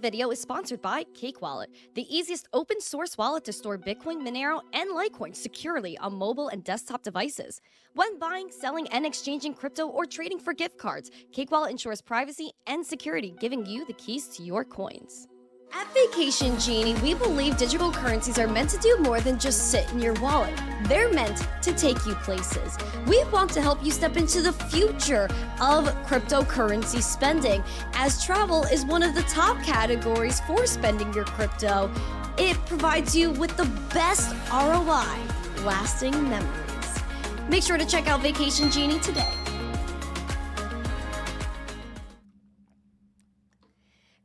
video is sponsored by Cake Wallet, the easiest open source wallet to store Bitcoin, Monero, and Litecoin securely on mobile and desktop devices. When buying, selling, and exchanging crypto or trading for gift cards, Cake Wallet ensures privacy and security, giving you the keys to your coins. At Vacation Genie, we believe digital currencies are meant to do more than just sit in your wallet. They're meant to take you places. We want to help you step into the future of cryptocurrency spending, as travel is one of the top categories for spending your crypto. It provides you with the best ROI, lasting memories. Make sure to check out Vacation Genie today.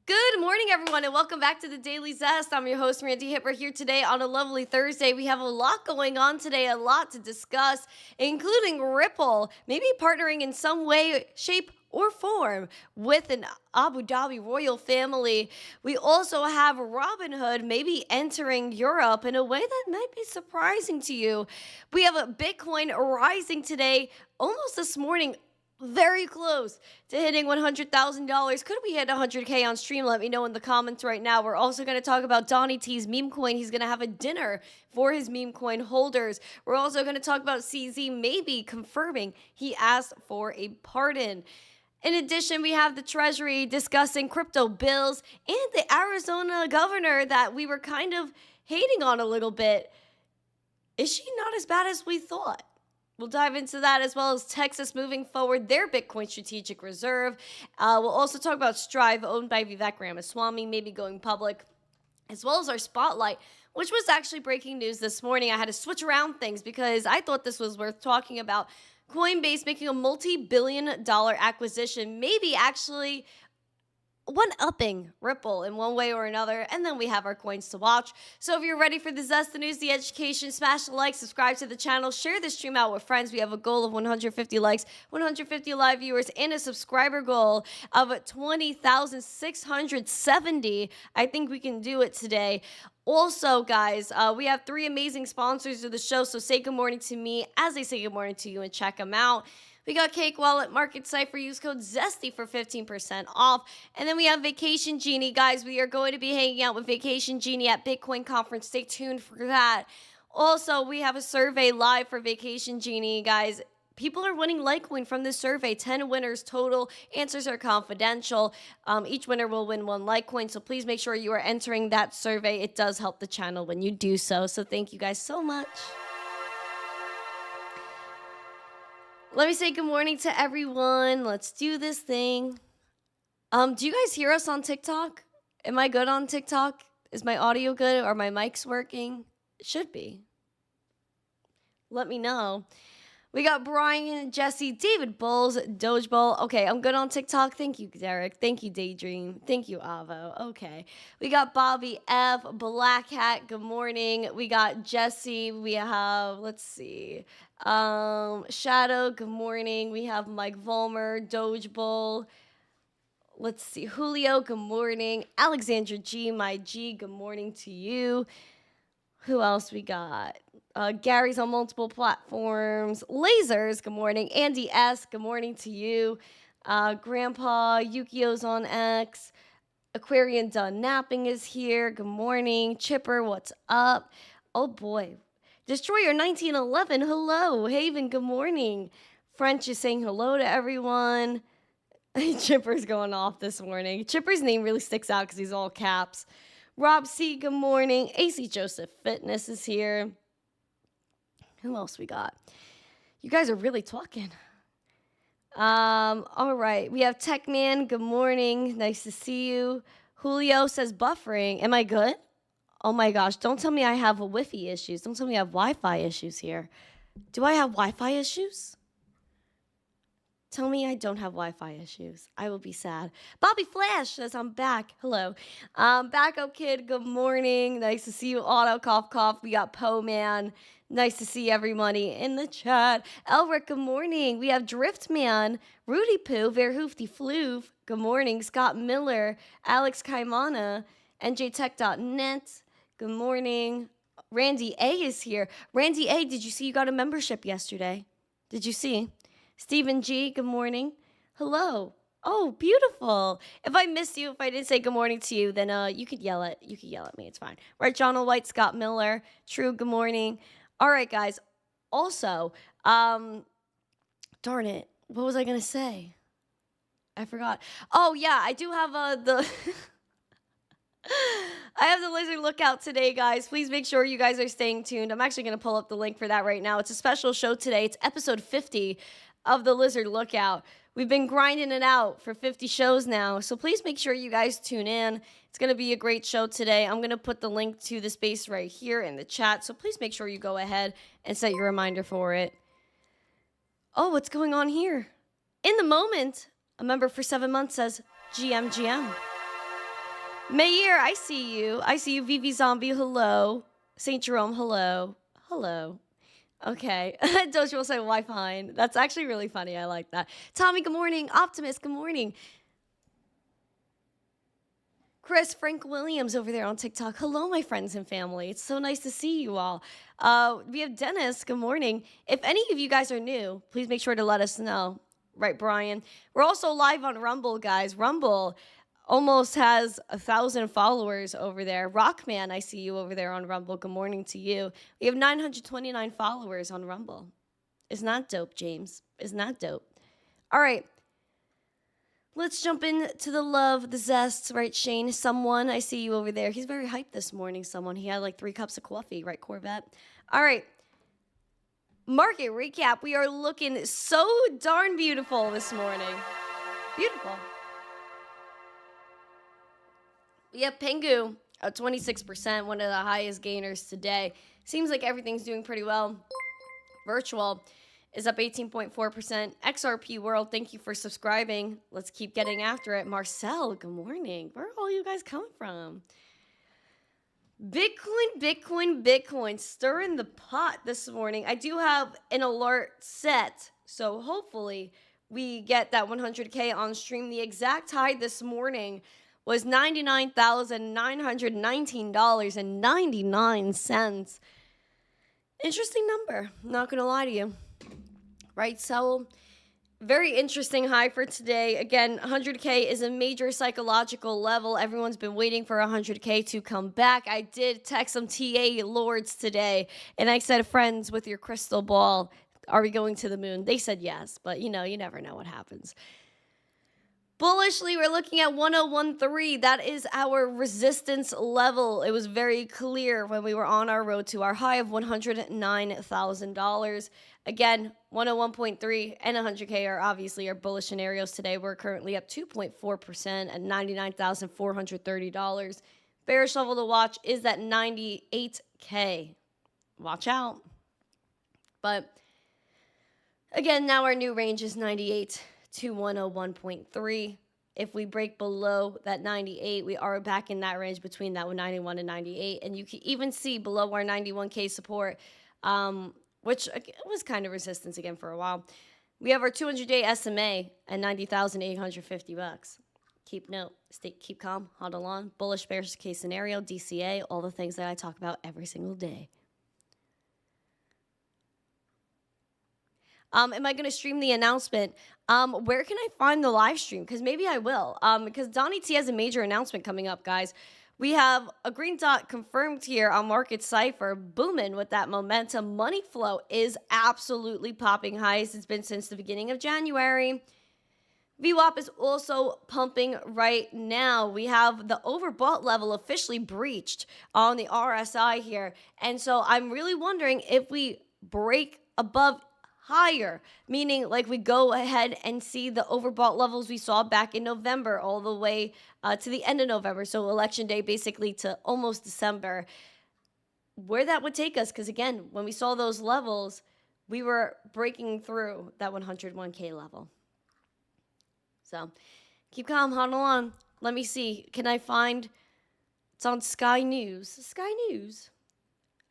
Good morning, everyone, and welcome back to the Daily Zest. I'm your host, Randi Hipper, here today on a lovely Thursday. We have a lot going on today, a lot to discuss, including Ripple, maybe partnering in some way, shape, or form with an Abu Dhabi royal family. We also have Robinhood maybe entering Europe in a way that might be surprising to you. We have a Bitcoin rising today, almost this morning, very close to hitting $100,000. Could we hit 100K on stream? Let me know in the comments right now. We're also going to talk about Donnie T's meme coin. He's going to have a dinner for his meme coin holders. We're also going to talk about CZ maybe confirming he asked for a pardon. In addition, we have the Treasury discussing crypto bills and the Arizona governor that we were kind of hating on a little bit. Is she not as bad as we thought? We'll dive into that, as well as Texas moving forward their Bitcoin strategic reserve. We'll also talk about Strive, owned by Vivek Ramaswamy, maybe going public, as well as our Spotlight, which was actually breaking news this morning. I had to switch around things because I thought this was worth talking about. Coinbase making a multi-billion-dollar acquisition, maybe actually one-upping Ripple in one way or another, and then we have our coins to watch. So if you're ready for the zest, the news, the education, smash the like, subscribe to the channel, share this stream out with friends. We have a goal of 150 likes, 150 live viewers, and a subscriber goal of 20,670. I think we can do it today. Also, guys, we have 3 amazing sponsors of the show, so say good morning to me as they say good morning to you and check them out. We got Cake Wallet, Market Cipher, use code ZESTY for 15% off. And then we have Vacation Genie. Guys, we are going to be hanging out with Vacation Genie at Bitcoin Conference. Stay tuned for that. Also, we have a survey live for Vacation Genie, guys. People are winning Litecoin from this survey. 10 winners total. Answers are confidential. Each winner will win 1 Litecoin, so please make sure you are entering that survey. It does help the channel when you do so. So thank you guys so much. Let me say good morning to everyone. Let's do this thing. Do you guys hear us on TikTok? Am I good on TikTok? Is my audio good? Are my mics working? It should be. Let me know. We got Brian, Jesse, David Bulls, Doge Bull. Okay, I'm good on TikTok. Thank you, Derek. Thank you, Daydream. Thank you, Avo. Okay. We got Bobby F, Black Hat. Good morning. We got Jesse. We have, let's see, Shadow. Good morning. We have Mike Volmer, Doge Bull. Let's see, Julio. Good morning. Alexandra G, my G. Good morning to you. Who else we got? Gary's on multiple platforms. Lasers, good morning. Andy S, good morning to you. Grandpa, Yukio's on X. Aquarian Done Napping is here. Good morning. Chipper, what's up? Oh boy. Destroyer 1911, hello. Haven, good morning. French is saying hello to everyone. Chipper's going off this morning. Chipper's name really sticks out because he's all caps. Rob C, good morning. AC Joseph Fitness is here. Who else we got? You guys are really talking. All right. We have Techman. Good morning. Nice to see you. Julio says buffering. Am I good? Oh my gosh. Don't tell me I have Wi-Fi issues. Don't tell me I have Wi-Fi issues here. Do I have Wi-Fi issues? Tell me I don't have Wi-Fi issues. I will be sad. Bobby Flash says I'm back. Hello. Backup Kid, good morning. Nice to see you. Auto Cough Cough. We got Poe Man. Nice to see everybody in the chat. Elric, good morning. We have Driftman, Rudy Poo, Verhoofty Fluve. Good morning. Scott Miller, Alex Kaimana, NJTech.net. Good morning. Randy A is here. Randy A, did you see you got a membership yesterday? Did you see? Stephen G, good morning. Hello. Oh, beautiful. If I missed you, if I didn't say good morning to you, then you could yell at me. It's fine. Right, John White, Scott Miller, True, good morning. All right, guys. Also, darn it. What was I gonna say? I forgot. Oh yeah, I do have the I have the Lizard Lookout today, guys. Please make sure you guys are staying tuned. I'm actually going to pull up the link for that right now. It's a special show today. It's episode 50 of the Lizard Lookout. We've been grinding it out for 50 shows now, so please make sure you guys tune in. It's going to be a great show today. I'm going to put the link to the space right here in the chat, so please make sure you go ahead and set your reminder for it. Oh, what's going on here? In the moment, a member for 7 months says, GM. Mayer, I see you. I see you. Vivi Zombie, hello. St. Jerome, hello. Hello. Okay. Doja will say, why fine? That's actually really funny. I like that. Tommy, good morning. Optimus, good morning. Chris, Frank Williams over there on TikTok. Hello, my friends and family. It's so nice to see you all. We have Dennis, good morning. If any of you guys are new, please make sure to let us know. Right, Brian? We're also live on Rumble, guys. Rumble almost has 1,000 followers over there. Rockman, I see you over there on Rumble. Good morning to you. We have 929 followers on Rumble. Isn't that dope, James? Isn't that dope? All right. Let's jump into the love, the zest, right, Shane? Someone, I see you over there. He's very hyped this morning, someone. He had like 3 cups of coffee, right, Corvette? All right. Market recap. We are looking so darn beautiful this morning. Beautiful. We have Pengu at 26%, one of the highest gainers today. Seems like everything's doing pretty well. Virtual is up 18.4%. XRP World, thank you for subscribing. Let's keep getting after it. Marcel, good morning. Where are all you guys coming from? Bitcoin, stirring the pot this morning. I do have an alert set, so hopefully we get that 100K on stream. The exact high this morning was $99,919.99. Interesting number, not gonna lie to you. Right, so very interesting high for today. Again, 100K is a major psychological level. Everyone's been waiting for 100K to come back. I did text some TA lords today, and I said, friends, with your crystal ball, are we going to the moon? They said yes, but you never know what happens. Bullishly, we're looking at 1013. That is our resistance level. It was very clear when we were on our road to our high of $109,000. Again, 101.3 and 100K are obviously our bullish scenarios today. We're currently up 2.4% at $99,430. Bearish level to watch is at 98K. Watch out. But again, now our new range is 98 to 101.3. If we break below that 98, we are back in that range between that 91 and 98. And you can even see below our 91K support, which was kind of resistance again for a while. We have our 200-day SMA at $90,850. Keep note, keep calm, huddle on. Bullish, bearish case scenario, DCA, all the things that I talk about every single day. Am I going to stream the announcement? Where can I find the live stream? Because maybe I will. Because Donnie T has a major announcement coming up, guys. We have a green dot confirmed here on Market Cipher, booming with that momentum. Money flow is absolutely popping highest it's been since the beginning of January. VWAP is also pumping right now. We have the overbought level officially breached on the RSI here. And so I'm really wondering if we break above higher, meaning like we go ahead and see the overbought levels we saw back in November all the way to the end of November. So election day basically to almost December. Where that would take us, because again, when we saw those levels, we were breaking through that 101K level. So keep calm, huddle on. Let me see. Can I find, it's on Sky News. Sky News.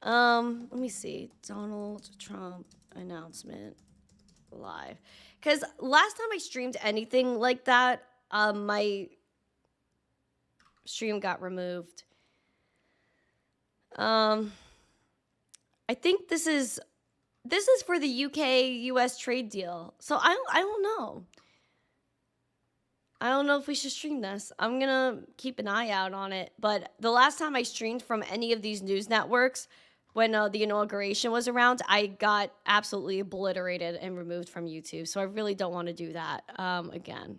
Let me see. Donald Trump announcement live. Because last time I streamed anything like that, my stream got removed. I think this is for the UK-US trade deal. So I don't know. I don't know if we should stream this. I'm going to keep an eye out on it. But the last time I streamed from any of these news networks, when the inauguration was around, I got absolutely obliterated and removed from YouTube. So I really don't want to do that again.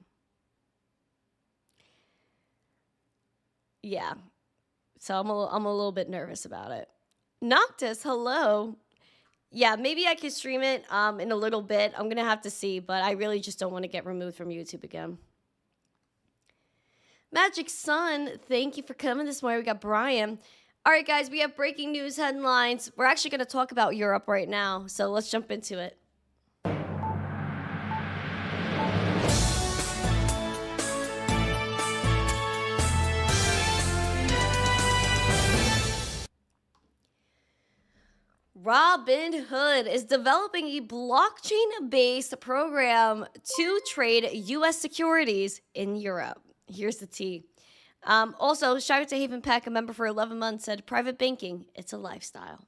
Yeah. So I'm a little bit nervous about it. Noctis, hello. Yeah, maybe I could stream it in a little bit. I'm going to have to see, but I really just don't want to get removed from YouTube again. Magic Sun, thank you for coming this morning. We got Brian. All right, guys, we have breaking news headlines. We're actually going to talk about Europe right now, so let's jump into it. Robinhood is developing a blockchain-based program to trade U.S. securities in Europe. Here's the tea. Also, shout out to Haven Peck, a member for 11 months, said, private banking, it's a lifestyle.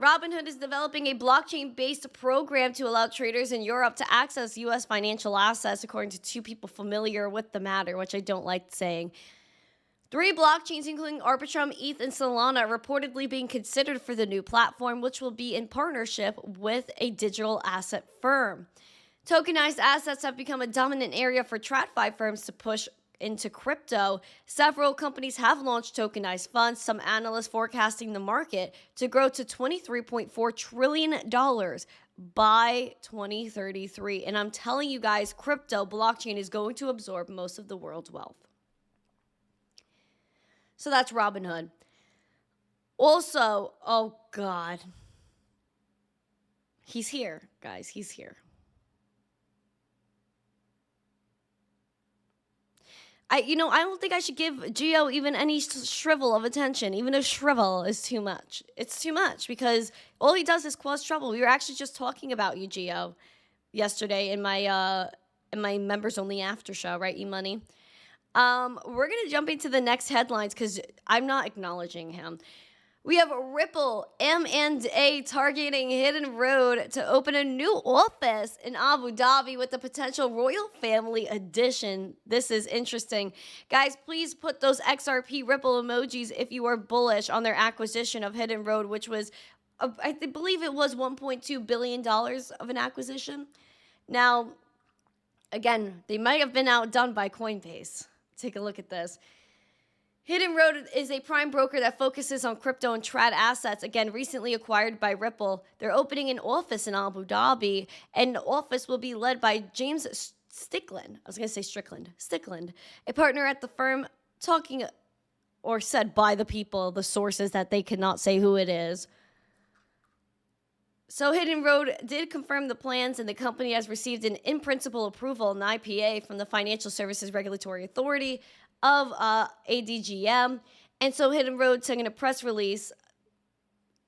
Robinhood is developing a blockchain-based program to allow traders in Europe to access U.S. financial assets, according to two people familiar with the matter, which I don't like saying. 3 blockchains, including Arbitrum, ETH, and Solana, are reportedly being considered for the new platform, which will be in partnership with a digital asset firm. Tokenized assets have become a dominant area for TradFi firms to push into crypto. Several companies have launched tokenized funds, some analysts forecasting the market to grow to $23.4 trillion by 2033. And I'm telling you guys, crypto, blockchain is going to absorb most of the world's wealth. So that's Robinhood. Also, oh God. He's here, guys. He's here. I don't think I should give Geo even any shrivel of attention. Even a shrivel is too much. It's too much because all he does is cause trouble. We were actually just talking about you, Geo, yesterday in my members only after show, right, E-Money? We're going to jump into the next headlines because I'm not acknowledging him. We have Ripple M&A targeting Hidden Road to open a new office in Abu Dhabi with the potential royal family addition. This is interesting. Guys, please put those XRP Ripple emojis if you are bullish on their acquisition of Hidden Road, which was, I believe it was $1.2 billion of an acquisition. Now, again, they might have been outdone by Coinbase. Take a look at this. Hidden Road is a prime broker that focuses on crypto and trad assets, again, recently acquired by Ripple. They're opening an office in Abu Dhabi, and the office will be led by James Stickland. I was going to say Stickland, a partner at the firm, talking or said by the people, the sources that they cannot say who it is. So Hidden Road did confirm the plans, and the company has received an in-principle approval, an IPA, from the Financial Services Regulatory Authority of ADGM. And so Hidden Road sent in a press release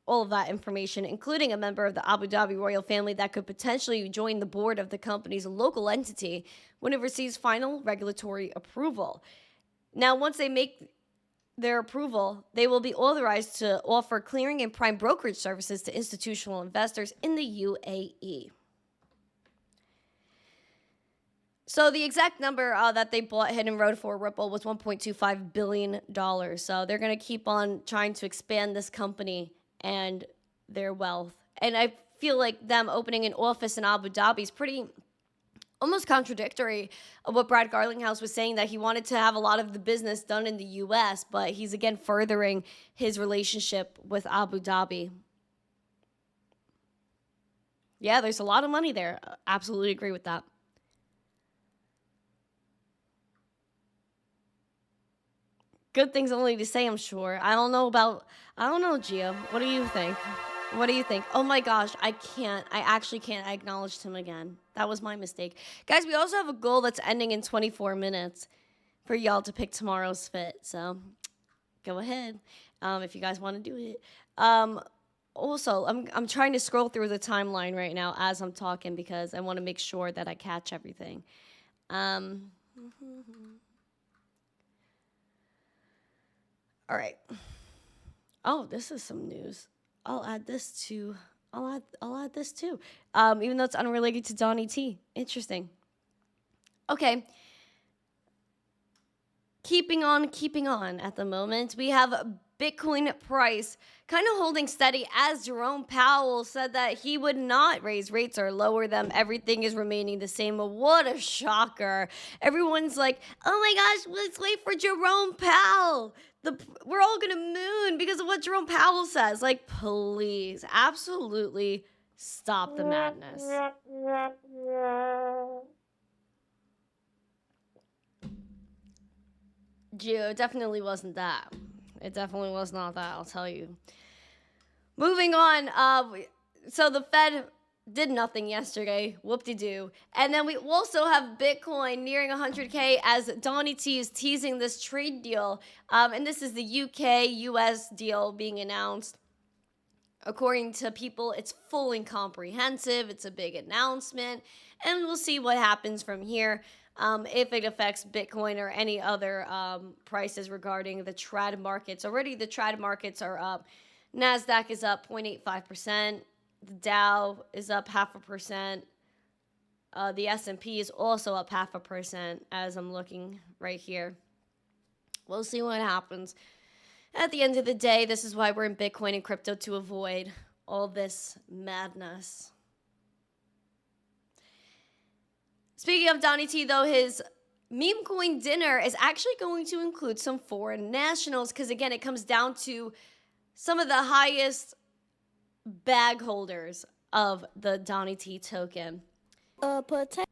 all of that information, including a member of the Abu Dhabi royal family that could potentially join the board of the company's local entity when it receives final regulatory approval. Now, once they make their approval, they will be authorized to offer clearing and prime brokerage services to institutional investors in the UAE. So the exact number that they bought Hidden Road for Ripple was $1.25 billion. So they're going to keep on trying to expand this company and their wealth. And I feel like them opening an office in Abu Dhabi is pretty almost contradictory of what Brad Garlinghouse was saying, that he wanted to have a lot of the business done in the U.S., but he's again furthering his relationship with Abu Dhabi. Yeah, there's a lot of money there. Absolutely agree with that. Good things only to say, I'm sure. I don't know, Gio. What do you think? What do you think? Oh my gosh, I actually can't. I acknowledged him again. That was my mistake. Guys, we also have a goal that's ending in 24 minutes for y'all to pick tomorrow's fit. So go ahead if you guys want to do it. Also, I'm trying to scroll through the timeline right now as I'm talking because I want to make sure that I catch everything. All right. Oh, this is some news. I'll add this to I'll add this too. Even though it's unrelated to Donnie T. Interesting. Okay. Keeping on at the moment. We have Bitcoin price kind of holding steady as Jerome Powell said that he would not raise rates or lower them. Everything is remaining the same. What a shocker. Everyone's like, oh my gosh, let's wait for Jerome Powell. We're all going to moon because of what Jerome Powell says. Like, please, absolutely stop the madness. It definitely wasn't that. It definitely was not that, I'll tell you. Moving on, so the Fed did nothing yesterday, whoop-de-doo. And then we also have Bitcoin nearing 100K as Donnie T is teasing this trade deal. And this is the UK-US deal being announced. According to people, it's full and comprehensive. It's a big announcement. And we'll see what happens from here. If it affects Bitcoin or any other prices regarding the trad markets. Already the trad markets are up. NASDAQ is up 0.85%. The Dow is up 0.5%. The S&P is also up 0.5% as I'm looking right here. We'll see what happens. At the end of the day, this is why we're in Bitcoin and crypto, to avoid all this madness. Speaking of Donnie T, though, his meme coin dinner is actually going to include some foreign nationals because, again, it comes down to some of the highest bag holders of the Donnie T token. Oopsie.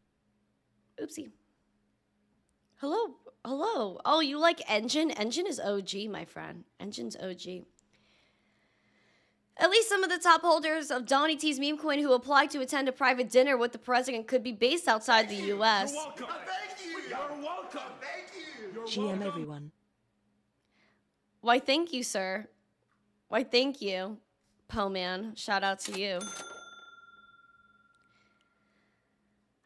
Hello. Oh, you like Engine? Engine is OG, my friend. Engine's OG. At least some of the top holders of Donnie T's meme coin who applied to attend a private dinner with the president could be based outside the U.S. You're welcome. Thank you. You're welcome. Thank you. GM everyone. Why, thank you, sir. Why, thank you, Poe Man. Shout out to you.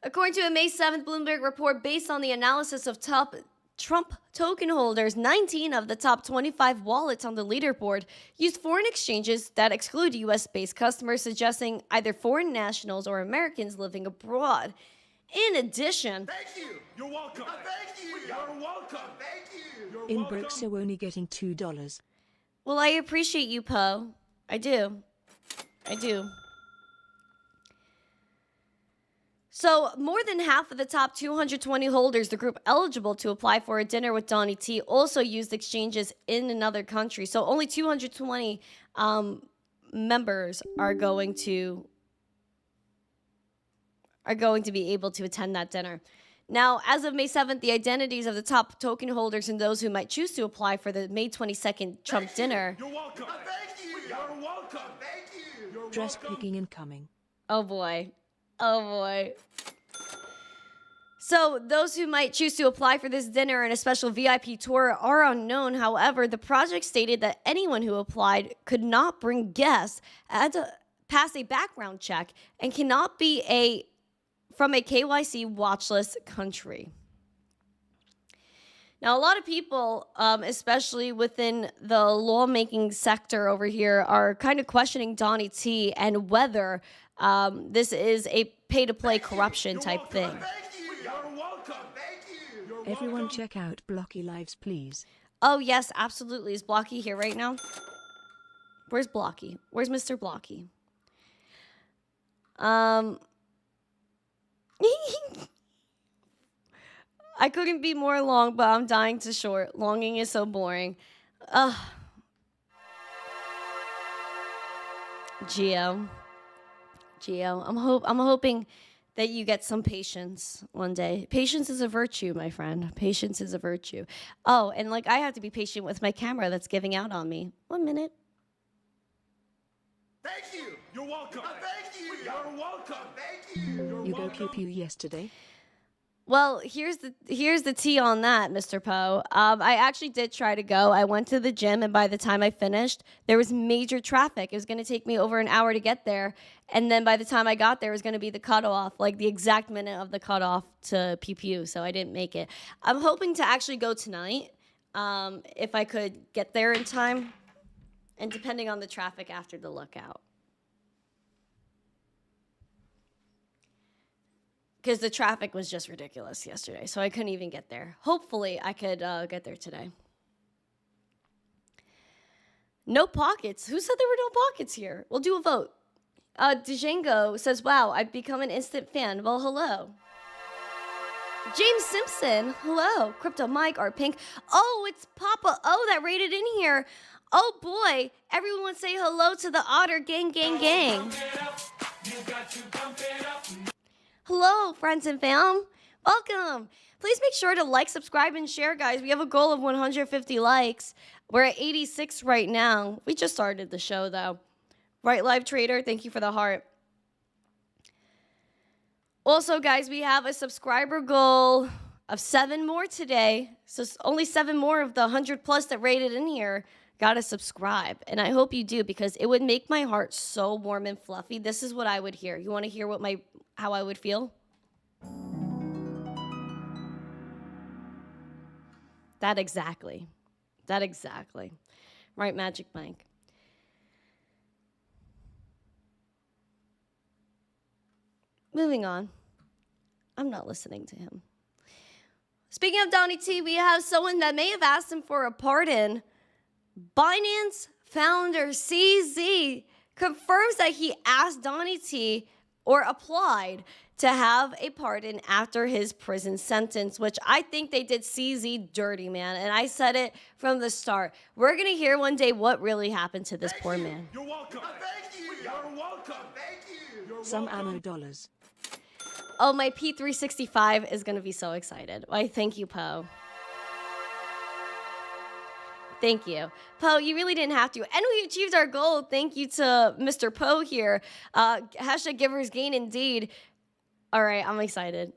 According to a May 7th Bloomberg report based on the analysis of top Trump token holders, 19 of the top 25 wallets on the leaderboard used foreign exchanges that exclude U.S.-based customers, suggesting either foreign nationals or Americans living abroad. In addition... Thank you. You're welcome. Thank you. You're welcome. Thank you. You're In welcome. Brooks, so only getting $2. Well, I appreciate you, Poe. I do. So, more than half of the top 220 holders, the group eligible to apply for a dinner with Donnie T, also used exchanges in another country. So, only 220 members are going to be able to attend that dinner. Now, as of May 7th, the identities of the top token holders and those who might choose to apply for the May 22nd Trump dinner. You're welcome. Thank you. You're welcome. Thank you. You're Dress welcome. picking incoming. Oh boy. So those who might choose to apply for this dinner and a special VIP tour are unknown. However, the project stated that anyone who applied could not bring guests, had to pass a background check, and cannot be from a KYC watchlist country. Now, a lot of people, especially within the lawmaking sector over here, are kind of questioning Donnie T and whether this is a pay-to-play corruption type thing. Thank you. You're welcome. Thank you. You're Everyone welcome. check out Blocky Lives, please. Oh, yes, absolutely. Is Blocky here right now? Where's Blocky? Where's Mr. Blocky? I couldn't be more long, but I'm dying to short. Longing is so boring. Geo, I'm hoping that you get some patience one day. Patience is a virtue, my friend. Patience is a virtue. Oh, and like I have to be patient with my camera that's giving out on me. 1 minute. Thank you. You're welcome. Thank you. You're welcome. Thank you. You're You go welcome. QP yesterday. Well, here's the tea on that, Mr. Poe. I actually did try to go. I went to the gym, and by the time I finished, there was major traffic. It was going to take me over an hour to get there, and then by the time I got there, it was going to be the cutoff, like the exact minute of the cutoff to PPU, so I didn't make it. I'm hoping to actually go tonight, if I could get there in time, and depending on the traffic after the lookout. because the traffic was just ridiculous yesterday, so I couldn't even get there. Hopefully, I could get there today. No pockets. Who said there were no pockets here? We'll do a vote. Django says, wow, I've become an instant fan. Well, hello. James Simpson, hello. Crypto Mike, Art Pink. Oh, it's Papa O that rated in here. Oh boy, everyone say hello to the Otter gang, gang, gang. Hello, friends and fam. Welcome. Please make sure to like, subscribe, and share, guys. We have a goal of 150 likes. We're at 86 right now. We just started the show, though. Right, Live Trader, thank you for the heart. Also, guys, we have a subscriber goal of 7 more today. So only 7 more of the 100 plus that rated in here got to subscribe. And I hope you do, because it would make my heart so warm and fluffy. This is what I would hear. You want to hear how I would feel? That exactly. Right, Magic Mike. Moving on. I'm not listening to him. Speaking of Donnie T, we have someone that may have asked him for a pardon. Binance founder CZ confirms that he asked Donnie T or applied to have a pardon after his prison sentence, which I think they did CZ dirty, man. And I said it from the start. We're going to hear one day what really happened to this poor man. You're welcome. Thank you. You're welcome. Thank you. You're Some welcome. ammo dollars. Oh, my P365 is going to be so excited. Why, thank you, Poe. Thank you. Poe, you really didn't have to. And we achieved our goal. Thank you to Mr. Poe here. Hashtag givers gain indeed. All right, I'm excited.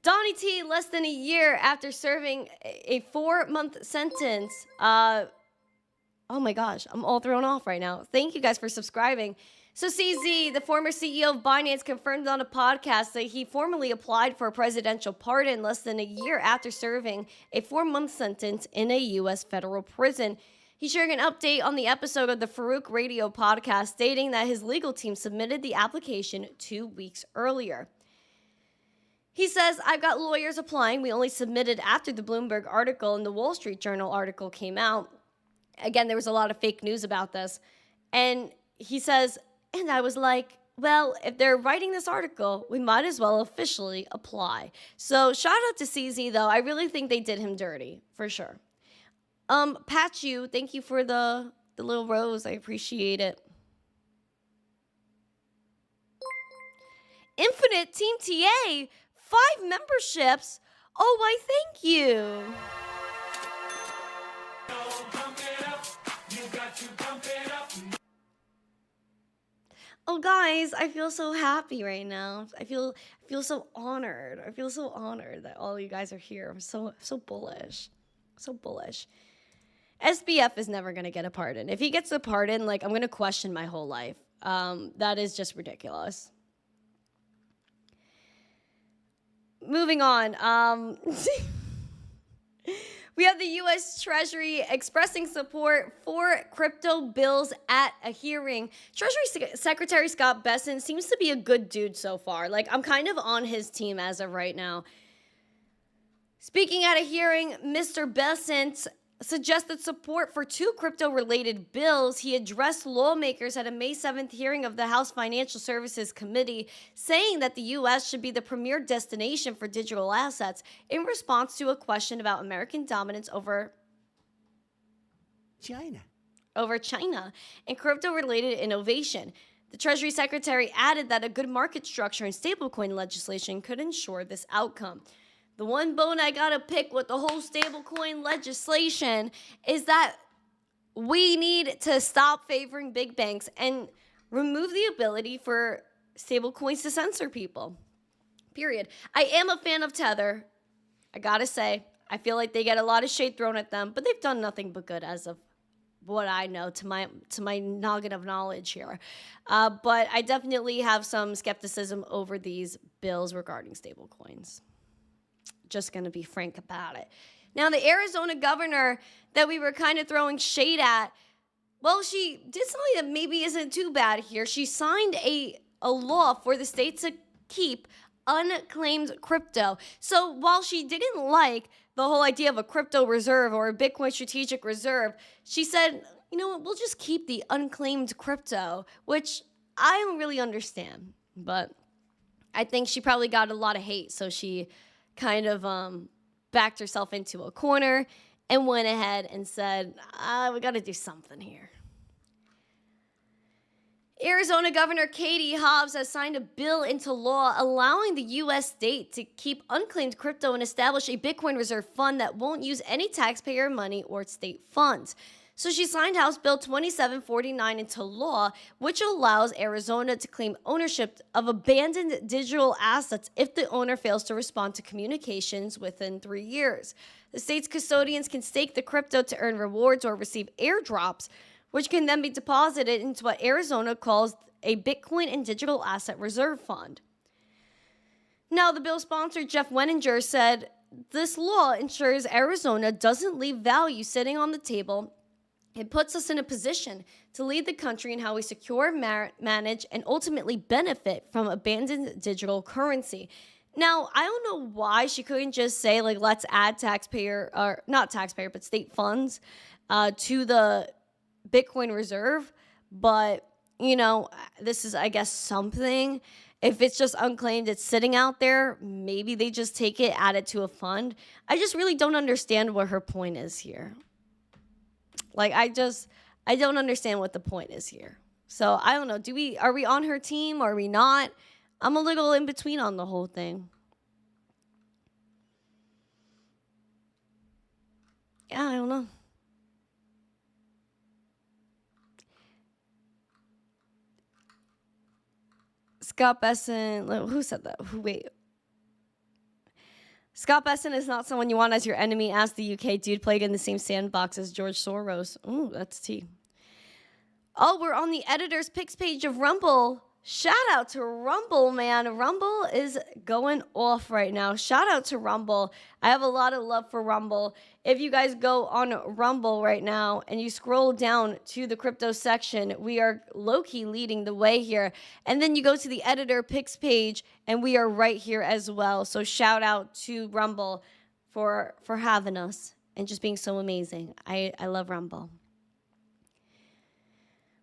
Donnie T, less than a year after serving a 4-month sentence. Oh my gosh, I'm all thrown off right now. Thank you guys for subscribing. So CZ, the former CEO of Binance, confirmed on a podcast that he formally applied for a presidential pardon less than a year after serving a 4-month sentence in a U.S. federal prison. He's sharing an update on the episode of the Farouk Radio podcast, stating that his legal team submitted the application 2 weeks earlier. He says, I've got lawyers applying. We only submitted after the Bloomberg article and the Wall Street Journal article came out. Again, there was a lot of fake news about this. And he says, and I was like, well, if they're writing this article, we might as well officially apply. So shout out to CZ, though. I really think they did him dirty, for sure. Patch you, thank you for the little rose. I appreciate it. Infinite Team TA, 5 memberships. Oh, why, thank you. Oh, guys, I feel so happy right now. I feel so honored. I feel so honored that all you guys are here. I'm so bullish. So bullish. SBF is never going to get a pardon. If he gets a pardon, like, I'm going to question my whole life. That is just ridiculous. Moving on. We have the U.S. Treasury expressing support for crypto bills at a hearing. Treasury Secretary Scott Bessent seems to be a good dude so far. Like, I'm kind of on his team as of right now. Speaking at a hearing, Mr. Bessent suggested support for 2 crypto-related bills. He addressed lawmakers at a May 7th hearing of the House Financial Services Committee, saying that the U.S. should be the premier destination for digital assets in response to a question about American dominance over China and crypto-related innovation. The Treasury Secretary added that a good market structure and stablecoin legislation could ensure this outcome. The one bone I gotta pick with the whole stablecoin legislation is that we need to stop favoring big banks and remove the ability for stablecoins to censor people. Period. I am a fan of Tether. I gotta say, I feel like they get a lot of shade thrown at them, but they've done nothing but good as of what I know to my noggin of knowledge here. But I definitely have some skepticism over these bills regarding stablecoins. Just going to be frank about it. Now, the Arizona governor that we were kind of throwing shade at, well, she did something that maybe isn't too bad here. She signed a a law for the state to keep unclaimed crypto. So while she didn't like the whole idea of a crypto reserve or a Bitcoin strategic reserve, she said, you know what, we'll just keep the unclaimed crypto, which I don't really understand. But I think she probably got a lot of hate, so she kind of backed herself into a corner and went ahead and said, we got to do something here. Arizona Governor Katie Hobbs has signed a bill into law allowing the U.S. state to keep unclaimed crypto and establish a Bitcoin reserve fund that won't use any taxpayer money or state funds. So she signed House Bill 2749 into law, which allows Arizona to claim ownership of abandoned digital assets if the owner fails to respond to communications within 3 years. The state's custodians can stake the crypto to earn rewards or receive airdrops, which can then be deposited into what Arizona calls a Bitcoin and Digital Asset Reserve Fund. Now, the bill sponsor, Jeff Wenninger, said this law ensures Arizona doesn't leave value sitting on the table. It puts us in a position to lead the country in how we secure, manage, and ultimately benefit from abandoned digital currency. Now, I don't know why she couldn't just say, like, let's add state funds to the Bitcoin reserve. But, you know, this is, I guess, something. If it's just unclaimed, it's sitting out there, maybe they just take it, add it to a fund. I just really don't understand what her point is here. Like, I don't understand what the point is here. So, I don't know. Are we on her team? Or are we not? I'm a little in between on the whole thing. Yeah, I don't know. Scott Besson, who said that? Wait. Scott Besson is not someone you want as your enemy. Ask the UK dude played in the same sandbox as George Soros. Ooh, that's tea. Oh, we're on the editor's picks page of Rumble. Shout out to Rumble, man. Rumble is going off right now. Shout out to Rumble. I have a lot of love for Rumble. If you guys go on Rumble right now and you scroll down to the crypto section, we are low-key leading the way here. And then you go to the editor picks page and we are right here as well. So shout out to Rumble for having us and just being so amazing. I love Rumble.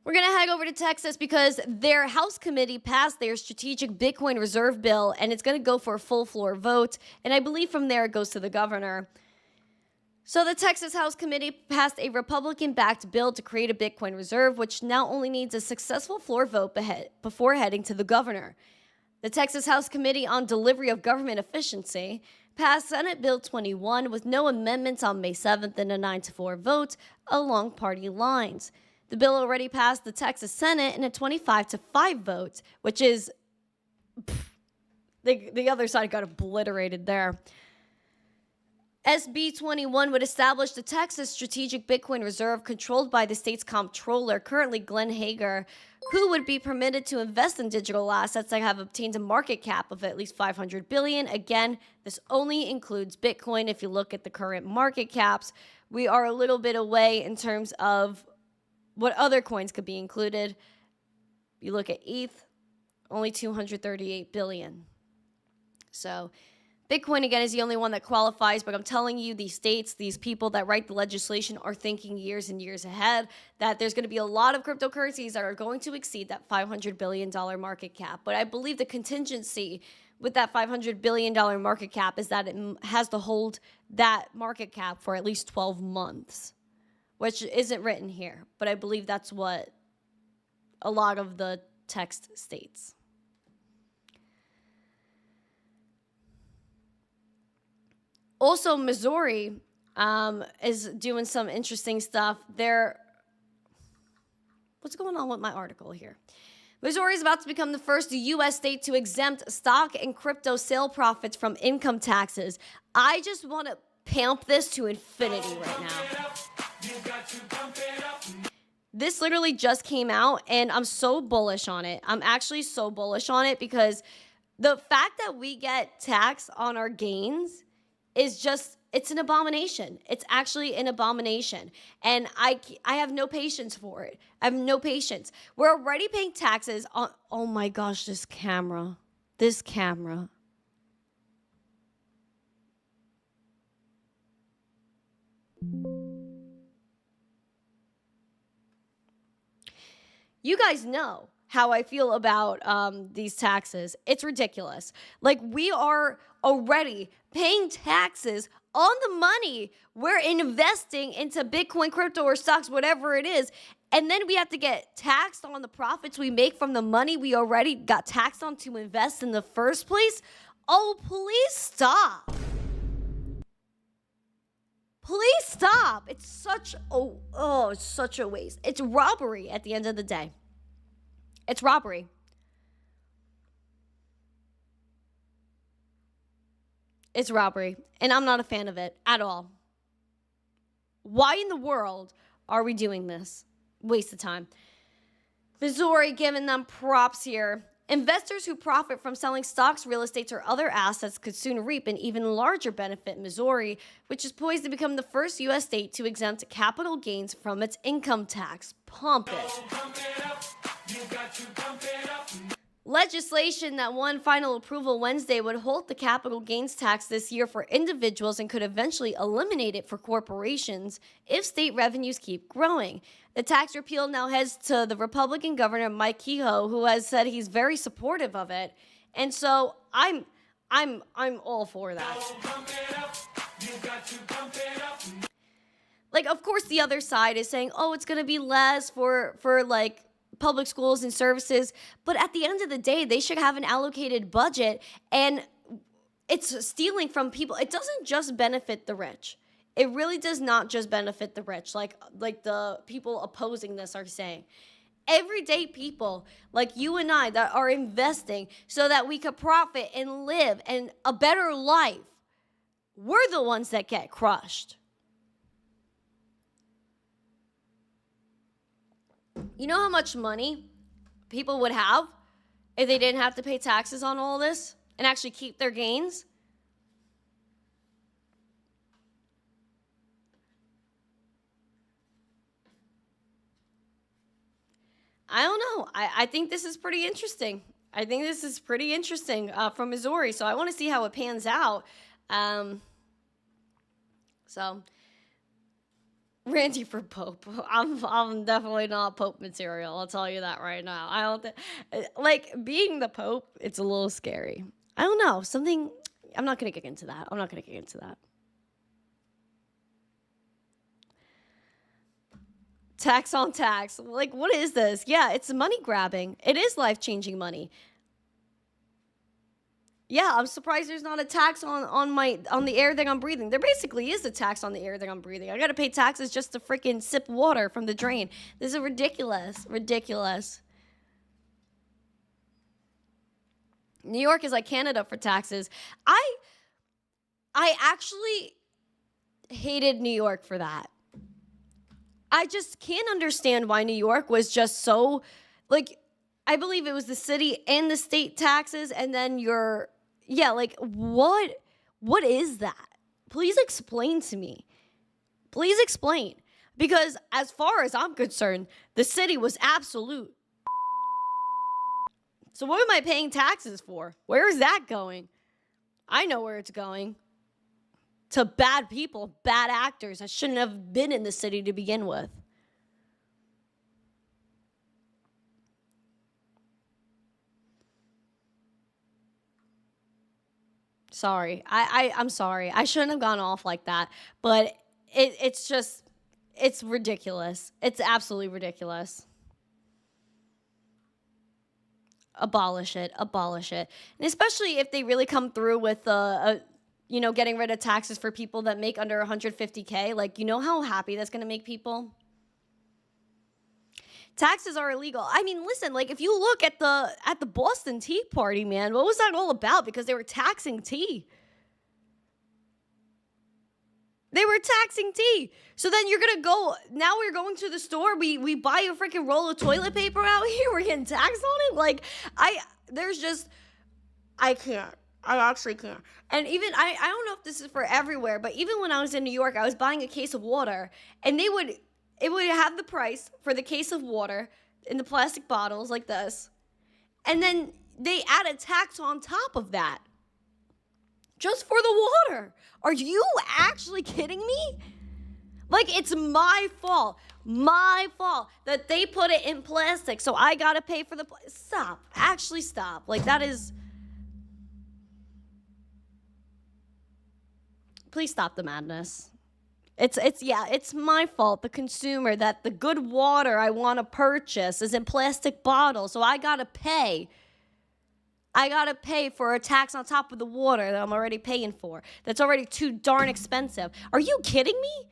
We're going to head over to Texas because their House committee passed their strategic Bitcoin reserve bill, and it's going to go for a full floor vote. And I believe from there it goes to the governor. So the Texas House committee passed a Republican-backed bill to create a Bitcoin reserve, which now only needs a successful floor vote before heading to the governor. The Texas House Committee on Delivery of Government Efficiency passed Senate Bill 21 with no amendments on May 7th and a 9-4 vote along party lines. The bill already passed the Texas Senate in a 25-5 vote, which is, the other side got obliterated there. SB 21 would establish the Texas Strategic Bitcoin Reserve controlled by the state's comptroller, currently Glenn Hager, who would be permitted to invest in digital assets that have obtained a market cap of at least $500 billion. Again, this only includes Bitcoin. If you look at the current market caps, we are a little bit away in terms of what other coins could be included. You look at ETH, only $238 billion. So Bitcoin, again, is the only one that qualifies, but I'm telling you, these states, these people that write the legislation are thinking years and years ahead that there's going to be a lot of cryptocurrencies that are going to exceed that $500 billion market cap. But I believe the contingency with that $500 billion market cap is that it has to hold that market cap for at least 12 months. Which isn't written here, but I believe that's what a lot of the text states. Also, Missouri is doing some interesting stuff. What's going on with my article here? Missouri is about to become the first U.S. state to exempt stock and crypto sale profits from income taxes. I just want to pamp this to infinity right now. This literally just came out, and I'm so bullish on it. I'm actually so bullish on it because the fact that we get tax on our gains is just it's an abomination. It's actually an abomination. And I have no patience for it. I have no patience. We're already paying taxes on, oh my gosh, this camera. You guys know how I feel about these taxes. It's ridiculous. Like, we are already paying taxes on the money we're investing into Bitcoin, crypto, or stocks, whatever it is. And then we have to get taxed on the profits we make from the money we already got taxed on to invest in the first place. Oh, please stop. Please stop. It's such it's such a waste. It's robbery at the end of the day. It's robbery. It's robbery. And I'm not a fan of it at all. Why in the world are we doing this? Waste of time. Missouri giving them props here. Investors who profit from selling stocks, real estate, or other assets could soon reap an even larger benefit in Missouri, which is poised to become the first U.S. state to exempt capital gains from its income tax. Pump it. Legislation that won final approval Wednesday would halt the capital gains tax this year for individuals and could eventually eliminate it for corporations if state revenues keep growing. The tax repeal now heads to the Republican Governor Mike Kehoe, who has said he's very supportive of it. And so I'm all for that. Like, of course, the other side is saying, oh, it's going to be less for like public schools and services. But at the end of the day, they should have an allocated budget, and it's stealing from people. It doesn't just benefit the rich. It really does not just benefit the rich, like the people opposing this are saying. Everyday people like you and I that are investing so that we could profit and live and a better life, we're the ones that get crushed. You know how much money people would have if they didn't have to pay taxes on all this and actually keep their gains? I don't know. I think this is pretty interesting. From Missouri. So I want to see how it pans out. So Randy for Pope. I'm definitely not Pope material. I'll tell you that right now. I don't like being the Pope. It's a little scary. I don't know. I'm not going to get into that. Tax on tax. Like, what is this? Yeah, it's money grabbing. It is life-changing money. Yeah, I'm surprised there's not a tax on the air that I'm breathing. There basically is a tax on the air that I'm breathing. I got to pay taxes just to freaking sip water from the drain. This is ridiculous. New York is like Canada for taxes. I actually hated New York for that. I just can't understand why New York was just so, like, I believe it was the city and the state taxes, and then what is that? Please explain to me. Please explain. Because as far as I'm concerned, the city was absolute. So what am I paying taxes for? Where is that going? I know where it's going. To bad people, bad actors that shouldn't have been in the city to begin with. Sorry. I'm sorry. I shouldn't have gone off like that. But it's ridiculous. It's absolutely ridiculous. Abolish it. And especially if they really come through with getting rid of taxes for people that make under 150K. Like, you know how happy that's going to make people? Taxes are illegal. I mean, listen, like, if you look at the Boston Tea Party, man, what was that all about? Because they were taxing tea. So then you're going to go, now we're going to the store, we buy a freaking roll of toilet paper out here, we're getting taxed on it? Like, I can't. I actually can't. And even I don't know if this is for everywhere, but even when I was in New York, I was buying a case of water, and it would have the price for the case of water in the plastic bottles like this, and then they add a tax on top of that just for the water. Are you actually kidding me? Like, it's my fault that they put it in plastic, so I gotta pay for the stop. Actually, stop. Like, that is. Please stop the madness. It's my fault, the consumer, that the good water I want to purchase is in plastic bottles, so I gotta pay. I gotta pay for a tax on top of the water that I'm already paying for. That's already too darn expensive. Are you kidding me?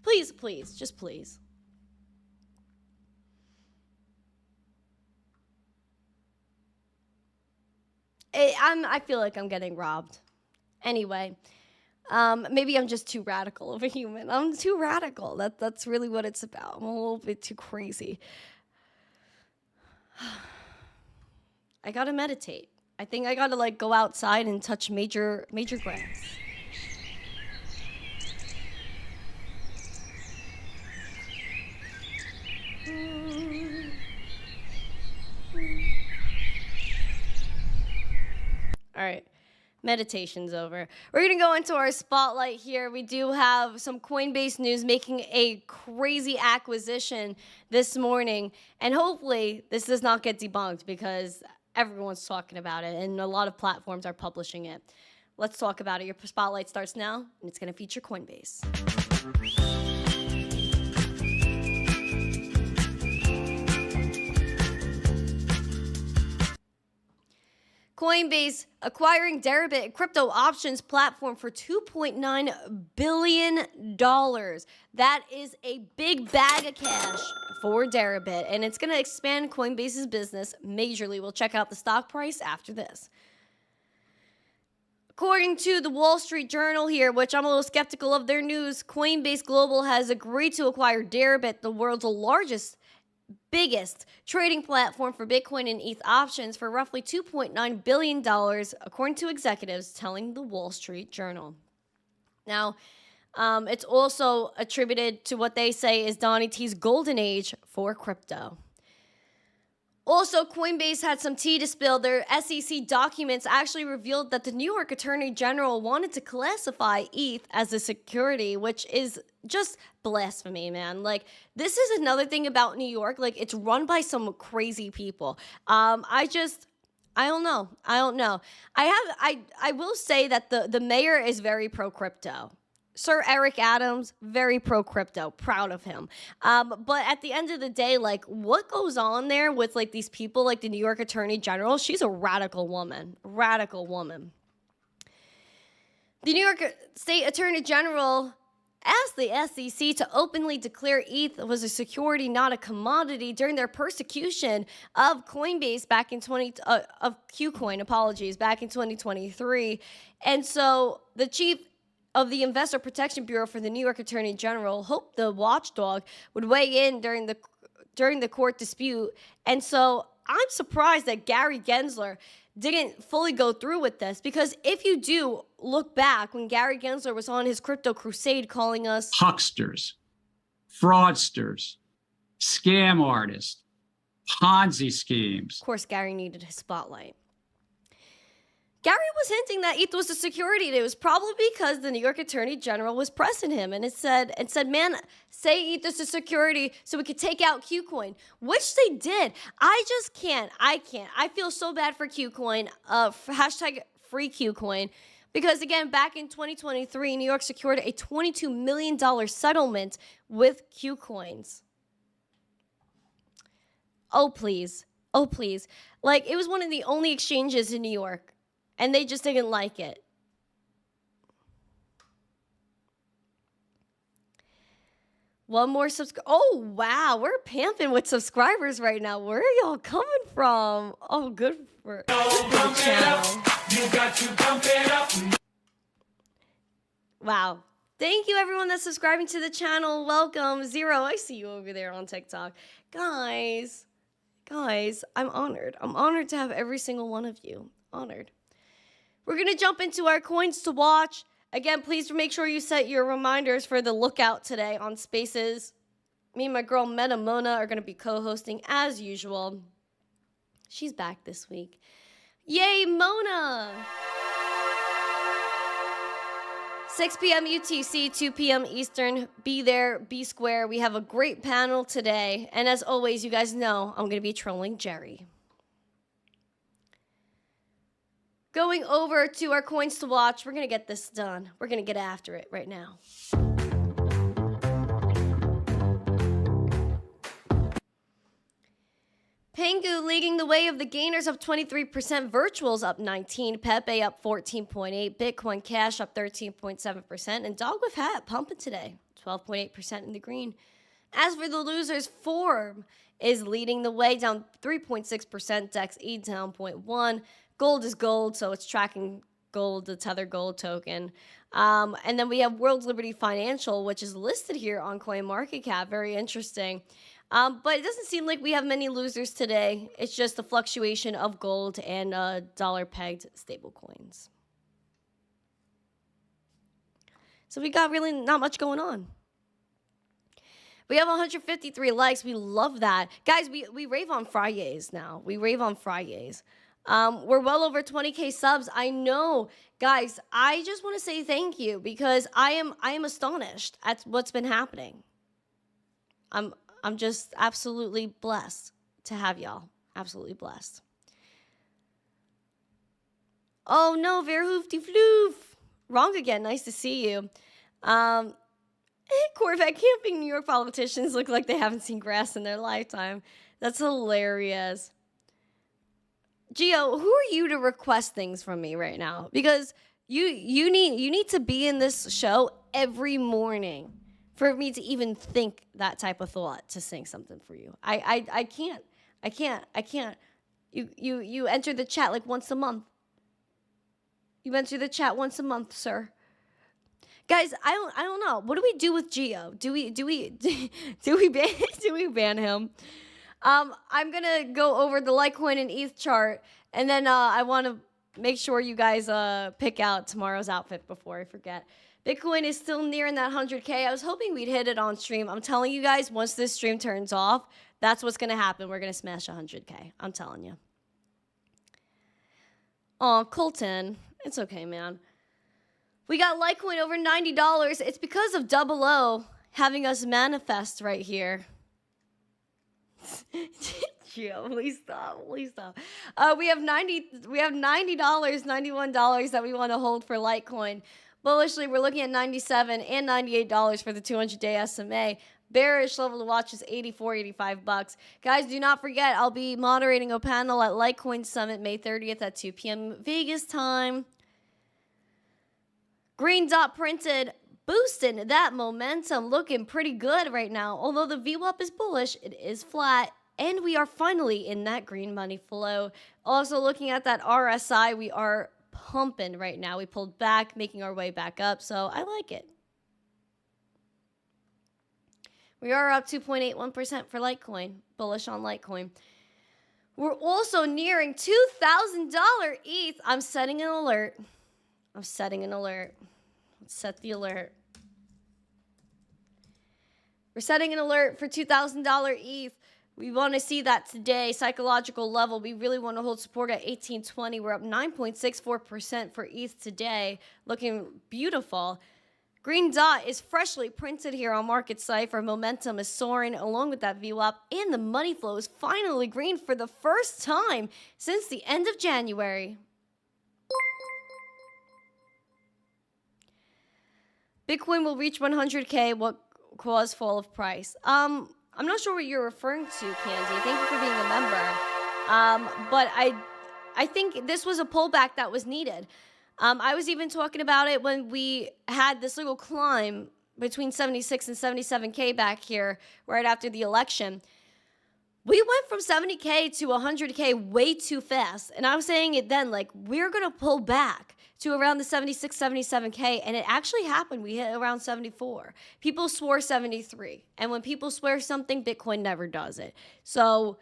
Please, please, just please. I feel like I'm getting robbed. Anyway. Maybe I'm just too radical of a human. I'm too radical. That's really what it's about. I'm a little bit too crazy. I gotta meditate. I think I gotta like go outside and touch major grass. All right. Meditation's over. We're going to go into our spotlight here. We do have some Coinbase news making a crazy acquisition this morning. And hopefully this does not get debunked because everyone's talking about it and a lot of platforms are publishing it. Let's talk about it. Your spotlight starts now and it's going to feature Coinbase. Coinbase acquiring Deribit, a crypto options platform, for $2.9 billion. That is a big bag of cash for Deribit, and it's going to expand Coinbase's business majorly. We'll check out the stock price after this. According to the Wall Street Journal here, which I'm a little skeptical of their news, Coinbase Global has agreed to acquire Deribit, the world's biggest trading platform for Bitcoin and ETH options, for roughly $2.9 billion, according to executives telling the Wall Street Journal. Now, it's also attributed to what they say is Donnie T's golden age for crypto. Also, Coinbase had some tea to spill. Their SEC documents actually revealed that the New York Attorney General wanted to classify ETH as a security, which is just blasphemy, man. Like, this is another thing about New York. Like, it's run by some crazy people. I don't know. I will say that the mayor is very pro-crypto. Sir Eric Adams, very pro-crypto, proud of him. But at the end of the day, like, what goes on there with, like, these people, like the New York Attorney General? She's a radical woman. The New York State Attorney General asked the SEC to openly declare ETH was a security, not a commodity, during their persecution of Coinbase back in of Qcoin, back in 2023. And so the chief of the Investor Protection Bureau for the New York Attorney General hoped the watchdog would weigh in during the court dispute. And so I'm surprised that Gary Gensler didn't fully go through with this, because if you do look back when Gary Gensler was on his crypto crusade calling us hucksters, fraudsters, scam artists, Ponzi schemes. Of course, Gary needed his spotlight. Gary was hinting that ETH was a security, and it was probably because the New York Attorney General was pressing him, and said, man, say ETH is a security so we could take out Qcoin, which they did. I can't. I feel so bad for Qcoin, hashtag free Qcoin, because again, back in 2023, New York secured a $22 million settlement with Qcoins. Oh, please. Like, it was one of the only exchanges in New York, and they just didn't like it. One more subscriber. Oh, wow. We're pamping with subscribers right now. Where are y'all coming from? Oh, good for the channel. You got to pump it up. Wow. Thank you, everyone that's subscribing to the channel. Welcome. Zero, I see you over there on TikTok. Guys, I'm honored. I'm honored to have every single one of you. Honored. We're going to jump into our coins to watch. Again, please make sure you set your reminders for the lookout today on Spaces. Me and my girl Meta Mona are going to be co-hosting as usual. She's back this week. Yay, Mona! 6 p.m. UTC, 2 p.m. Eastern. Be there, be square. We have a great panel today. And as always, you guys know I'm going to be trolling Jerry. Going over to our coins to watch. We're going to get this done. We're going to get after it right now. Pengu leading the way of the gainers, up 23%, Virtuals up 19%, Pepe up 14.8%, Bitcoin Cash up 13.7%, and Dog with Hat pumping today, 12.8% in the green. As for the losers, Form is leading the way, down 3.6%, Dex E down 0.1%. Gold is gold, so it's tracking gold, the Tether Gold token. And then we have World Liberty Financial, which is listed here on CoinMarketCap. Very interesting. But it doesn't seem like we have many losers today. It's just the fluctuation of gold and dollar-pegged stablecoins. So we got really not much going on. We have 153 likes. We love that. Guys, we rave on Fridays now. We rave on Fridays. We're well over 20K subs. I know. Guys, I just want to say thank you because I am astonished at what's been happening. I'm just absolutely blessed to have y'all. Absolutely blessed. Oh no, Verhoofdy Floof. Wrong again. Nice to see you. Corvette camping New York politicians look like they haven't seen grass in their lifetime. That's hilarious. Gio, who are you to request things from me right now? Because you need to be in this show every morning for me to even think that type of thought to sing something for you. I can't. You enter the chat like once a month. You enter the chat once a month, sir. Guys, I don't know. What do we do with Gio? Do we ban him? I'm gonna go over the Litecoin and ETH chart, and then I want to make sure you guys pick out tomorrow's outfit before I forget. Bitcoin is still nearing that 100K. I was hoping we'd hit it on stream. I'm telling you guys, once this stream turns off, that's what's gonna happen. We're gonna smash 100K. I'm telling you. Oh, Colton, it's okay, man. We got Litecoin over $90. It's because of Double O having us manifest right here. Gio, please stop. We have $90, $91 that we want to hold for Litecoin. Bullishly, we're looking at $97 and $98 for the 200-day SMA. Bearish level to watch is $84, $85. Guys, do not forget, I'll be moderating a panel at Litecoin Summit May 30th at 2 p.m. Vegas time. Green dot printed, boosting that momentum, looking pretty good right now. Although the VWAP is bullish, it is flat, and we are finally in that green money flow. Also looking at that RSI, we are pumping right now. We pulled back, making our way back up, so I like it. We are up 2.81% for Litecoin, bullish on Litecoin. We're also nearing $2,000 ETH. I'm setting an alert. Let's set the alert. We're setting an alert for $2,000 ETH. We want to see that today. Psychological level, we really want to hold support at 1820. We're up 9.64% for ETH today. Looking beautiful. Green dot is freshly printed here on Market Cipher. Momentum is soaring along with that VWAP. And the money flow is finally green for the first time since the end of January. Bitcoin will reach 100K. What caused fall of price? I'm not sure what you're referring to, Candy. Thank you for being a member. But I think this was a pullback that was needed. I was even talking about it when we had this little climb between 76 and 77K back here right after the election. We went from 70K to 100K way too fast. And I was saying it then, like, we're going to pull back to around the 76, 77K. And it actually happened. We hit around 74. People swore 73. And when people swear something, Bitcoin never does it. So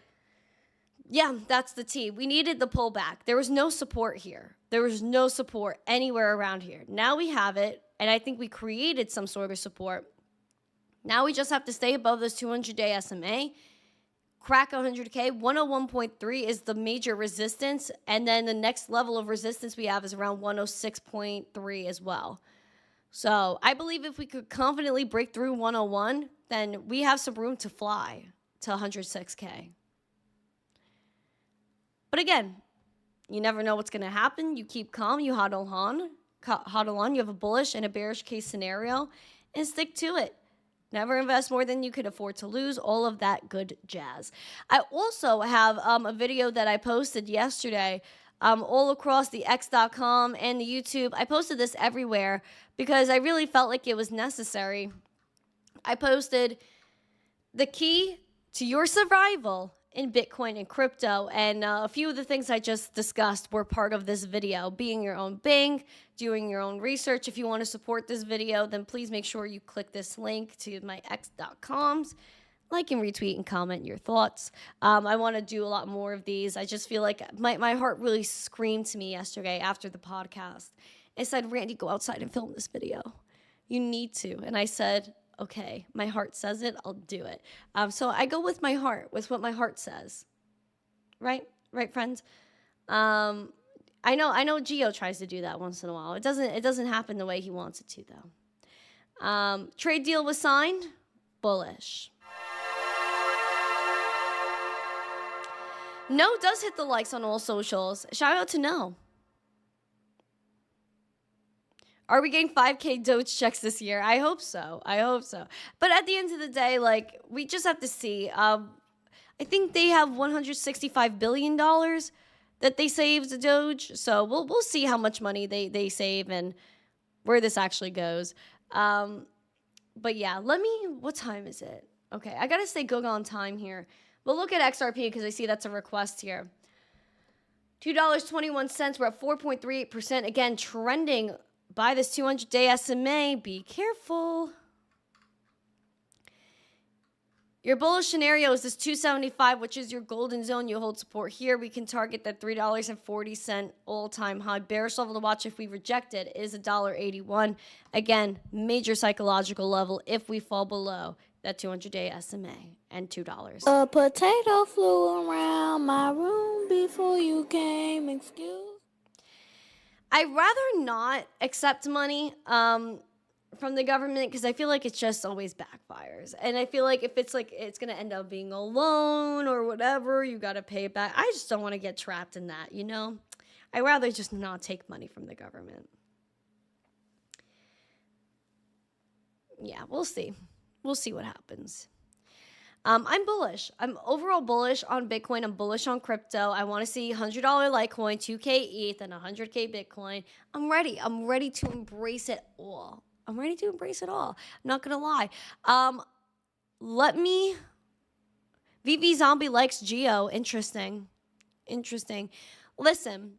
yeah, that's the T. We needed the pullback. There was no support here. There was no support anywhere around here. Now we have it, and I think we created some sort of support. Now we just have to stay above this 200-day SMA, crack 100K. 101.3 is the major resistance, and then the next level of resistance we have is around 106.3 as well. So I believe if we could confidently break through 101, then we have some room to fly to 106K. But again, you never know what's going to happen. You keep calm, you hodl on. You have a bullish and a bearish case scenario, and stick to it. Never invest more than you could afford to lose, all of that good jazz. I also have a video that I posted yesterday all across the X.com and the YouTube. I posted this everywhere because I really felt like it was necessary. I posted the key to your survival in Bitcoin and crypto, and a few of the things I just discussed were part of this video. Being your own bank, doing your own research. If you want to support this video, then please make sure you click this link to my X.coms. Like and retweet and comment your thoughts. I want to do a lot more of these. I just feel like my heart really screamed to me yesterday after the podcast. It said, Randy, go outside and film this video. You need to. And I said, okay, my heart says it, I'll do it. So I go with my heart, with what my heart says. Right, friends? I know Gio tries to do that once in a while. It doesn't happen the way he wants it to, though. Trade deal was signed. Bullish. No does hit the likes on all socials. Shout out to No. Are we getting 5K Doge checks this year? I hope so. But at the end of the day, like, we just have to see. I think they have $165 billion that they saved to Doge. So we'll see how much money they save and where this actually goes. But yeah, what time is it? Okay, I got to stay good on time here. We'll look at XRP because I see that's a request here. $2.21. We're at 4.38%. Again, trending by this 200-day SMA. Be careful. Your bullish scenario is this 275, which is your golden zone. You hold support here. We can target that $3.40 all-time high. Bearish level to watch if we reject it is $1.81. Again, major psychological level if we fall below that 200-day SMA and $2. A potato flew around my room before you came. Excuse. I'd rather not accept money from the government because I feel like it just always backfires. And I feel like if it's like it's going to end up being a loan or whatever, you got to pay it back. I just don't want to get trapped in that, you know? I'd rather just not take money from the government. Yeah, we'll see. We'll see what happens. I'm bullish. I'm overall bullish on Bitcoin. I'm bullish on crypto. I want to see $100 Litecoin, 2K ETH, and 100K Bitcoin. I'm ready. I'm ready to embrace it all. I'm not going to lie. VV Zombie likes Geo. Interesting. Listen.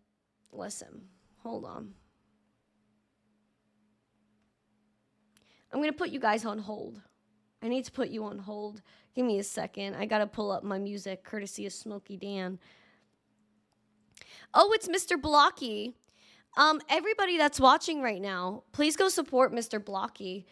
Hold on. I'm going to put you guys on hold. I need to put you on hold. Give me a second. I got to pull up my music, courtesy of Smokey Dan. Oh, it's Mr. Blocky. Everybody that's watching right now, please go support Mr. Blocky.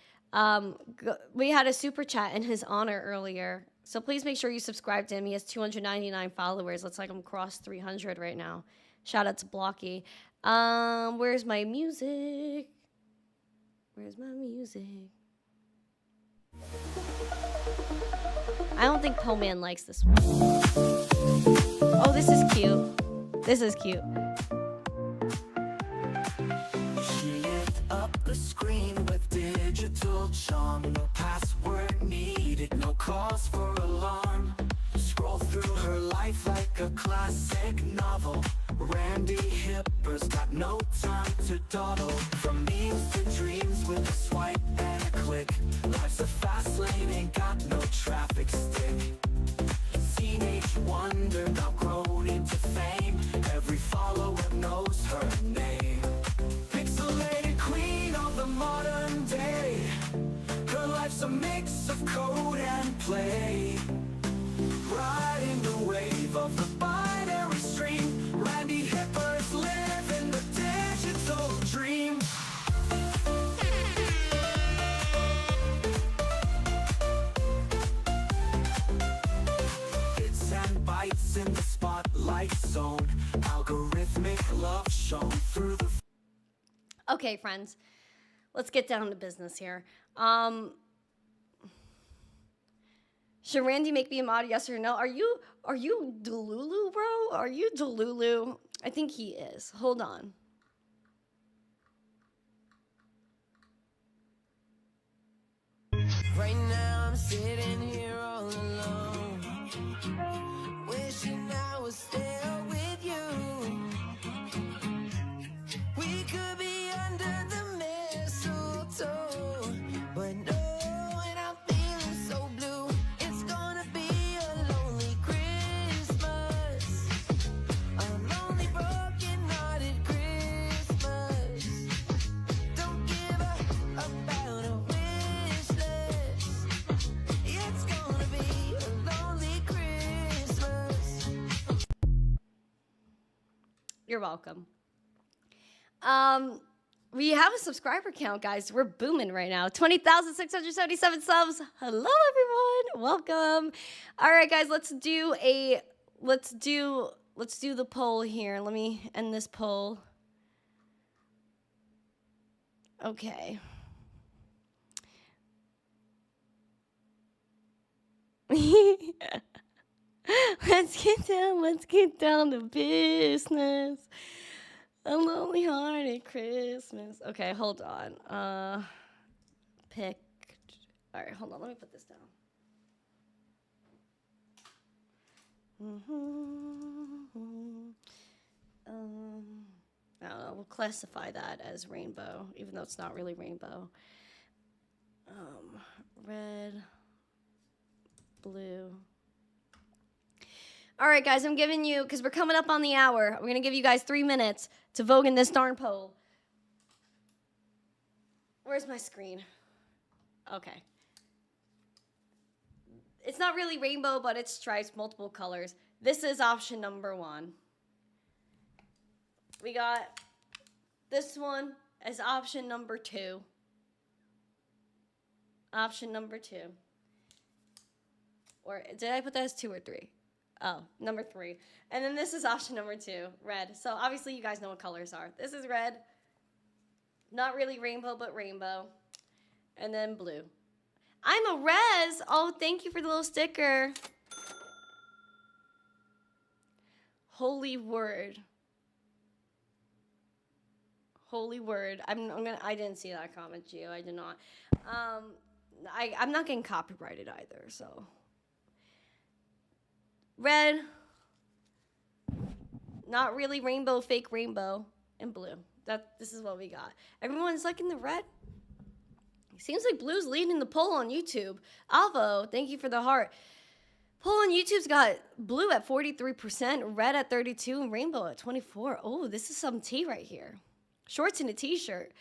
We had a super chat in his honor earlier. So please make sure you subscribe to him. He has 299 followers. Looks like I'm crossed 300 right now. Shout out to Blocky. Where's my music? I don't think Poman likes this one. Oh, this is cute. She lit up the screen with digital charm. No password needed, no cause for alarm. Scroll through her life like a classic novel. Randi Hipper's got no time to dawdle. From memes to dreams with a swipe and a click. Life's a fast lane, ain't got no traffic stick. Teenage wonder now grown into fame. Every follower knows her name. Pixelated queen of the modern day. Her life's a mix of code and play. Riding the wave of the Bible. light zone. Algorithmic love shown through the... Okay, friends, let's get down to business here. Should Randy make me a mod, yes or no? Are you Delulu, bro? Are you Delulu? I think he is. Hold on. Right now I'm sitting here all alone, wishing I was still with you. We could be under the mistletoe, but no, and I'm feeling so blue. It's gonna be a lonely Christmas, a lonely broken-hearted Christmas. Don't give up about a wish list. It's gonna be a lonely Christmas. You're welcome. We have a subscriber count, guys. We're booming right now. 20,677 subs. Hello, everyone. Welcome. All right, guys. Let's do the poll here. Let me end this poll. Okay. Let's get down to business. A lonely hearted Christmas. Okay, hold on. Picked. All right, hold on. Let me put this down. I don't know. We'll classify that as rainbow, even though it's not really rainbow. Red, blue. All right, guys, I'm giving you, because we're coming up on the hour, we're going to give you guys 3 minutes to vote in this darn poll. Where's my screen? Okay. It's not really rainbow, but it's stripes, multiple colors. This is option number 1. We got this one as option number 2. Option number 2. Or did I put that as 2 or 3? Oh, number 3. And then this is option number 2, red. So obviously you guys know what colors are. This is red. Not really rainbow, but rainbow. And then blue. I'm a res. Oh, thank you for the little sticker. Holy word. Holy word. I didn't see that comment, Gio. I did not. I'm not getting copyrighted either, so. Red, not really rainbow, fake rainbow, and blue. This is what we got. Everyone's liking the red. Seems like blue's leading the poll on YouTube. Alvo, thank you for the heart. Poll on YouTube's got blue at 43%, red at 32%, and rainbow at 24%. Oh, this is some tea right here. Shorts and a t-shirt.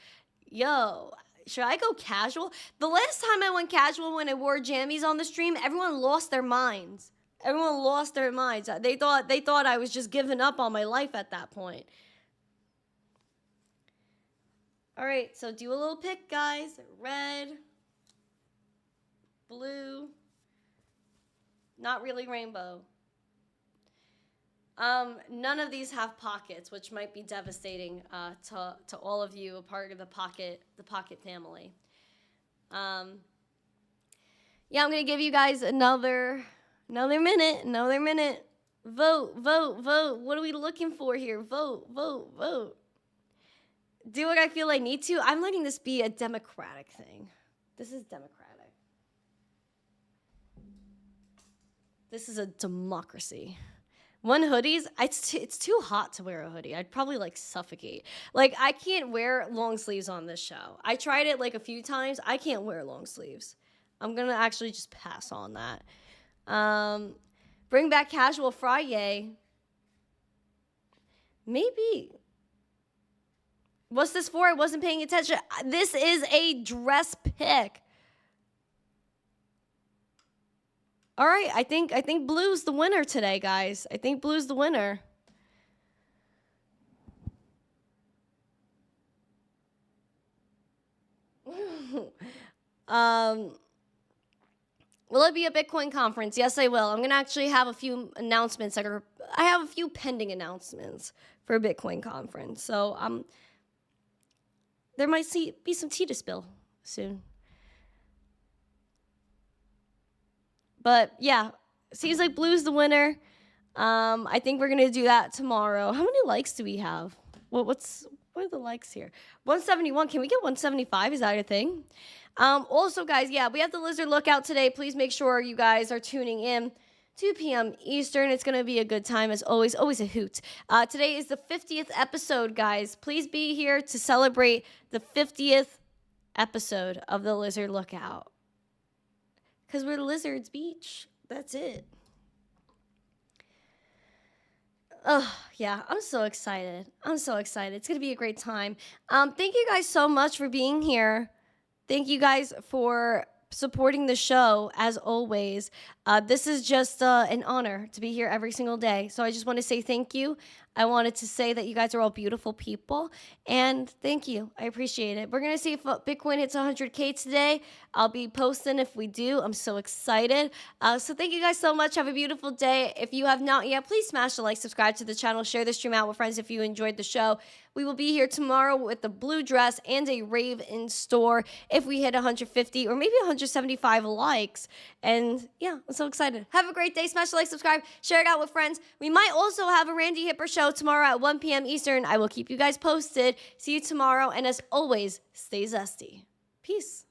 Yo, should I go casual? The last time I went casual when I wore jammies on the stream, everyone lost their minds. Everyone lost their minds. They thought I was just giving up on my life at that point. All right, so do a little pick, guys. Red, blue, not really rainbow. None of these have pockets, which might be devastating to all of you, a part of the pocket family. Yeah, I'm gonna give you guys another minute. Vote. What are we looking for here? Vote. Do what I feel I need to. I'm letting this be a democratic thing. This is democratic. This is a democracy. One hoodies, it's too hot to wear a hoodie. I'd probably like suffocate. Like I can't wear long sleeves on this show. I tried it like a few times. I can't wear long sleeves. I'm gonna actually just pass on that. Bring back casual Friday. Maybe. What's this for? I wasn't paying attention. This is a dress pick. All right, I think blue's the winner today, guys. I think blue's the winner. Will it be a Bitcoin conference? Yes, I will. I'm going to actually have a few announcements I have a few pending announcements for a Bitcoin conference. So there might be some tea to spill soon. But yeah, seems like Blue's the winner. I think we're going to do that tomorrow. How many likes do we have? What are the likes here? 171. Can we get 175? Is that a thing? Also, guys, yeah, we have the Lizard Lookout today. Please make sure you guys are tuning in. 2 p.m. Eastern. It's going to be a good time, as always. Always a hoot. Today is the 50th episode, guys. Please be here to celebrate the 50th episode of the Lizard Lookout. Because we're Lizards Beach. That's it. Oh, yeah, I'm so excited. It's going to be a great time. Thank you guys so much for being here. Thank you guys for supporting the show, as always. This is just an honor to be here every single day. So I just want to say thank you. I wanted to say that you guys are all beautiful people, and thank you. I appreciate it. We're going to see if Bitcoin hits 100K today. I'll be posting if we do. I'm so excited. So thank you guys so much. Have a beautiful day. If you have not yet, please smash the like, subscribe to the channel, share the stream out with friends if you enjoyed the show. We will be here tomorrow with the blue dress and a rave in store if we hit 150 or maybe 175 likes. And yeah, I'm so excited. Have a great day. Smash the like, subscribe, share it out with friends. We might also have a Randi Hipper show tomorrow at 1 p.m. Eastern. I will keep you guys posted. See you tomorrow. And as always, stay zesty. Peace.